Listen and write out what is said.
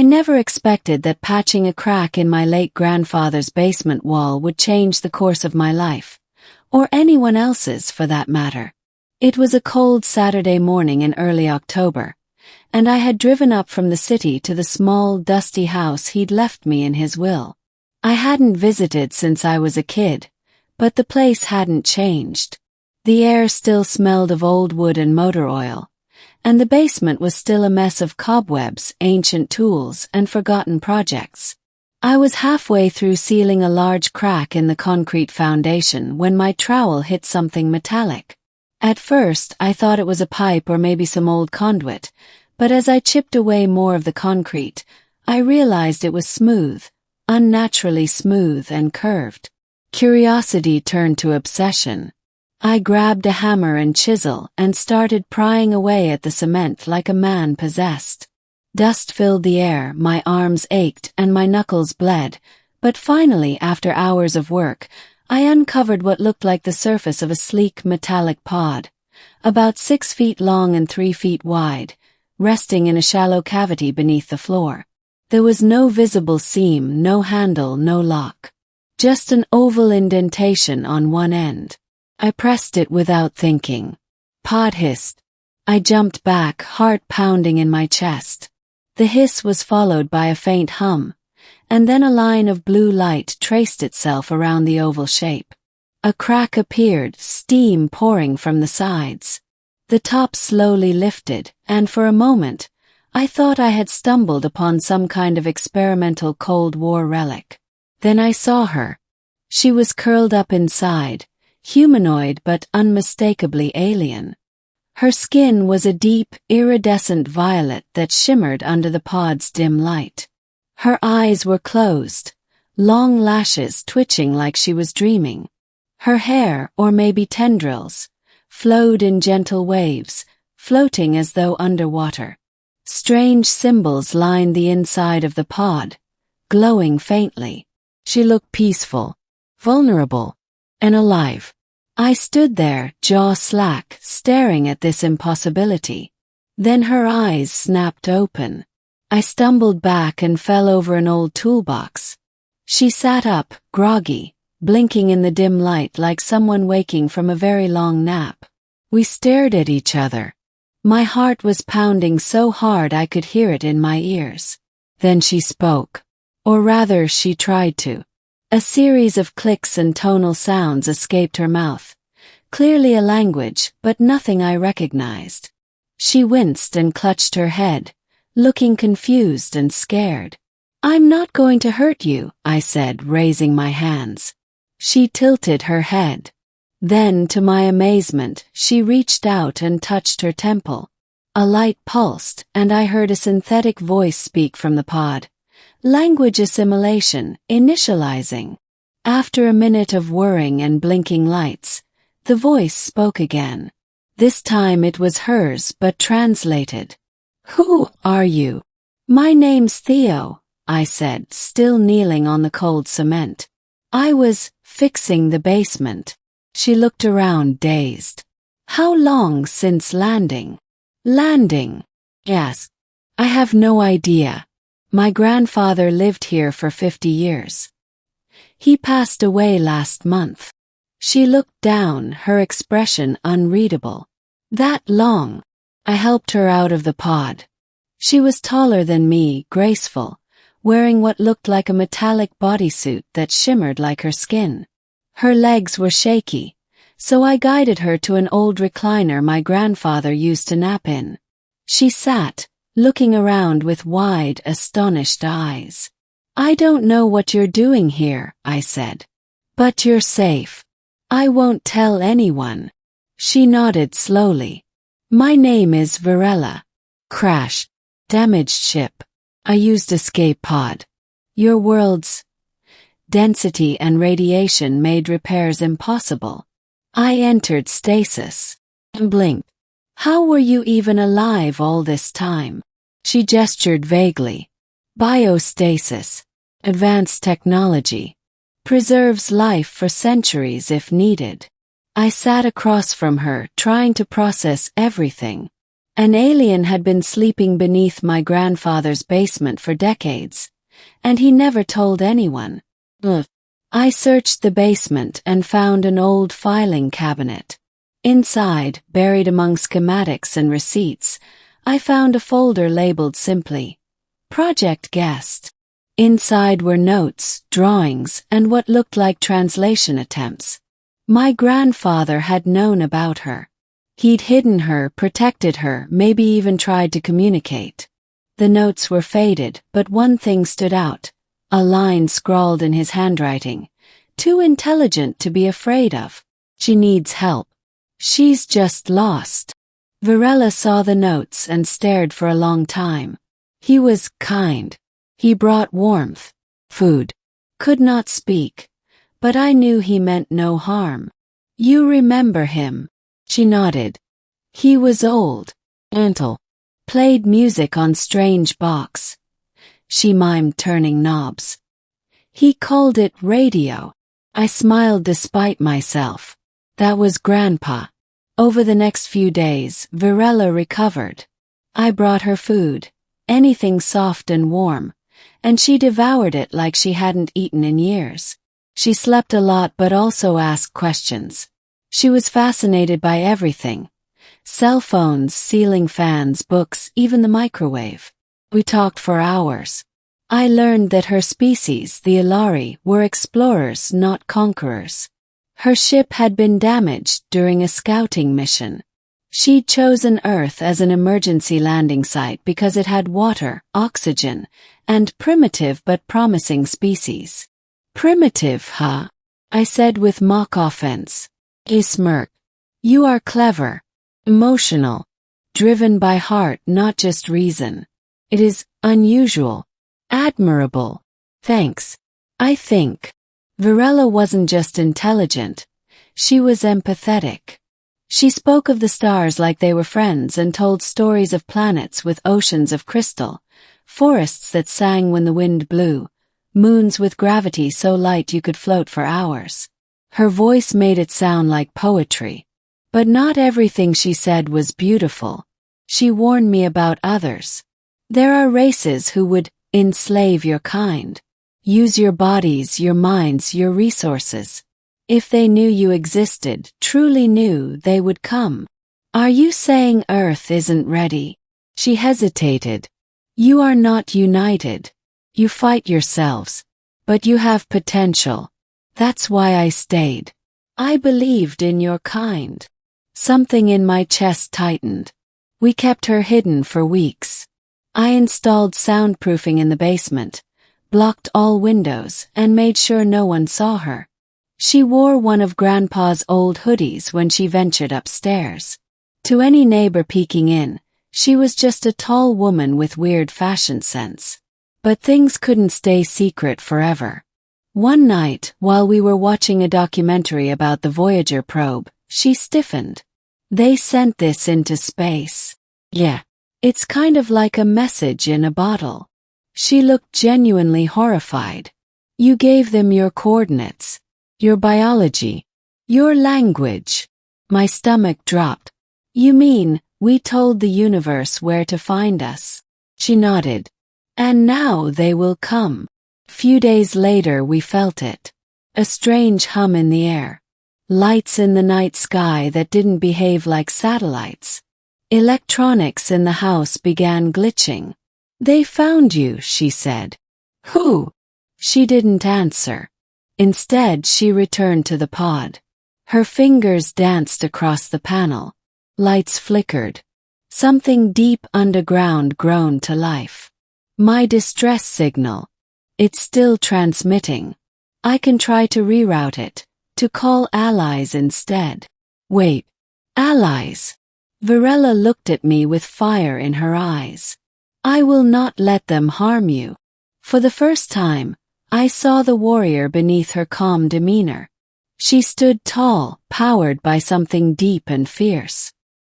I never expected that patching a crack in my late grandfather's basement wall would change the course of my life, or anyone else's for that matter. It was a cold Saturday morning in early October, and I had driven up from the city to the small, dusty house he'd left me in his will. I hadn't visited since I was a kid, but the place hadn't changed. The air still smelled of old wood and motor oil, and the basement was still a mess of cobwebs, ancient tools, and forgotten projects. I was halfway through sealing a large crack in the concrete foundation when my trowel hit something metallic. At first, I thought it was a pipe or maybe some old conduit, but as I chipped away more of the concrete, I realized it was smooth, unnaturally smooth and curved. Curiosity turned to obsession. I grabbed a hammer and chisel and started prying away at the cement like a man possessed. Dust filled the air, my arms ached and my knuckles bled, but finally, after hours of work, I uncovered what looked like the surface of a sleek metallic pod, about 6 feet long and 3 feet wide, resting in a shallow cavity beneath the floor. There was no visible seam, no handle, no lock. Just an oval indentation on one end. I pressed it without thinking. Pod hissed. I jumped back, heart pounding in my chest. The hiss was followed by a faint hum, and then a line of blue light traced itself around the oval shape. A crack appeared, steam pouring from the sides. The top slowly lifted, and for a moment, I thought I had stumbled upon some kind of experimental Cold War relic. Then I saw her. She was curled up inside, humanoid but unmistakably alien. Her skin was a deep, iridescent violet that shimmered under the pod's dim light. Her eyes were closed, long lashes twitching like she was dreaming. Her hair, or maybe tendrils, flowed in gentle waves, floating as though underwater. Strange symbols lined the inside of the pod, glowing faintly. She looked peaceful, vulnerable, and alive. I stood there, jaw slack, staring at this impossibility. Then her eyes snapped open. I stumbled back and fell over an old toolbox. She sat up, groggy, blinking in the dim light like someone waking from a very long nap. We stared at each other. My heart was pounding so hard I could hear it in my ears. Then she spoke. Or rather, she tried to. A series of clicks and tonal sounds escaped her mouth. Clearly a language, but nothing I recognized. She winced and clutched her head, looking confused and scared. "I'm not going to hurt you," I said, raising my hands. She tilted her head. Then, to my amazement, she reached out and touched her temple. A light pulsed, and I heard a synthetic voice speak from the pod. Language assimilation, initializing. After a minute of whirring and blinking lights, the voice spoke again. This time it was hers, but translated. "Who are you?" "My name's Theo," I said, still kneeling on the cold cement. "I was fixing the basement." She looked around, dazed. "How long since landing?" "Landing?" "Yes. I have no idea. My grandfather lived here for 50 years. He passed away last month." She looked down, her expression unreadable. "That long?" I helped her out of the pod. She was taller than me, graceful, wearing what looked like a metallic bodysuit that shimmered like her skin. Her legs were shaky, so I guided her to an old recliner my grandfather used to nap in. She sat, looking around with wide, astonished eyes. "I don't know what you're doing here," I said. "But you're safe. I won't tell anyone." She nodded slowly. "My name is Varela. Crash. Damaged ship. I used escape pod. Your world's density and radiation made repairs impossible. I entered stasis." And blinked. "How were you even alive all this time?" She gestured vaguely. "Biostasis. Advanced technology. Preserves life for centuries if needed." I sat across from her, trying to process everything. An alien had been sleeping beneath my grandfather's basement for decades, and he never told anyone. Ugh. I searched the basement and found an old filing cabinet. Inside, buried among schematics and receipts, I found a folder labeled simply, Project Guest. Inside were notes, drawings, and what looked like translation attempts. My grandfather had known about her. He'd hidden her, protected her, maybe even tried to communicate. The notes were faded, but one thing stood out. A line scrawled in his handwriting. Too intelligent to be afraid of. She needs help. She's just lost. Varela saw the notes and stared for a long time. He was kind. He brought warmth. Food. Could not speak. But I knew he meant no harm. You remember him? She nodded. He was old. Gentle. Played music on strange box. She mimed turning knobs. He called it radio. I smiled despite myself. That was Grandpa. Over the next few days, Varela recovered. I brought her food, anything soft and warm, and she devoured it like she hadn't eaten in years. She slept a lot but also asked questions. She was fascinated by everything. Cell phones, ceiling fans, books, even the microwave. We talked for hours. I learned that her species, the Ilari, were explorers, not conquerors. Her ship had been damaged during a scouting mission. She'd chosen Earth as an emergency landing site because it had water, oxygen, and primitive but promising species. Primitive, huh? I said with mock offense. He smirked. You are clever, emotional, driven by heart, not just reason. It is unusual, admirable. Thanks. I think. Varela wasn't just intelligent. She was empathetic. She spoke of the stars like they were friends and told stories of planets with oceans of crystal, forests that sang when the wind blew, moons with gravity so light you could float for hours. Her voice made it sound like poetry. But not everything she said was beautiful. She warned me about others. There are races who would enslave your kind. Use your bodies, your minds, your resources. If they knew you existed, truly knew, they would come. Are you saying Earth isn't ready? She hesitated. You are not united. You fight yourselves. But you have potential. That's why I stayed. I believed in your kind. Something in my chest tightened. We kept her hidden for weeks. I installed soundproofing in the basement, blocked all windows, and made sure no one saw her. She wore one of Grandpa's old hoodies when she ventured upstairs. To any neighbor peeking in, she was just a tall woman with weird fashion sense. But things couldn't stay secret forever. One night, while we were watching a documentary about the Voyager probe, she stiffened. They sent this into space. Yeah. It's kind of like a message in a bottle. She looked genuinely horrified. You gave them your coordinates, your biology, your language. My stomach dropped. You mean, we told the universe where to find us? She nodded. And now they will come. Few days later we felt it. A strange hum in the air. Lights in the night sky that didn't behave like satellites. Electronics in the house began glitching. They found you, she said. Who? She didn't answer. Instead, she returned to the pod. Her fingers danced across the panel. Lights flickered. Something deep underground groaned to life. My distress signal. It's still transmitting. I can try to reroute it, to call allies instead. Wait. Allies? Varela looked at me with fire in her eyes. I will not let them harm you. For the first time, I saw the warrior beneath her calm demeanor. She stood tall, powered by something deep and fierce.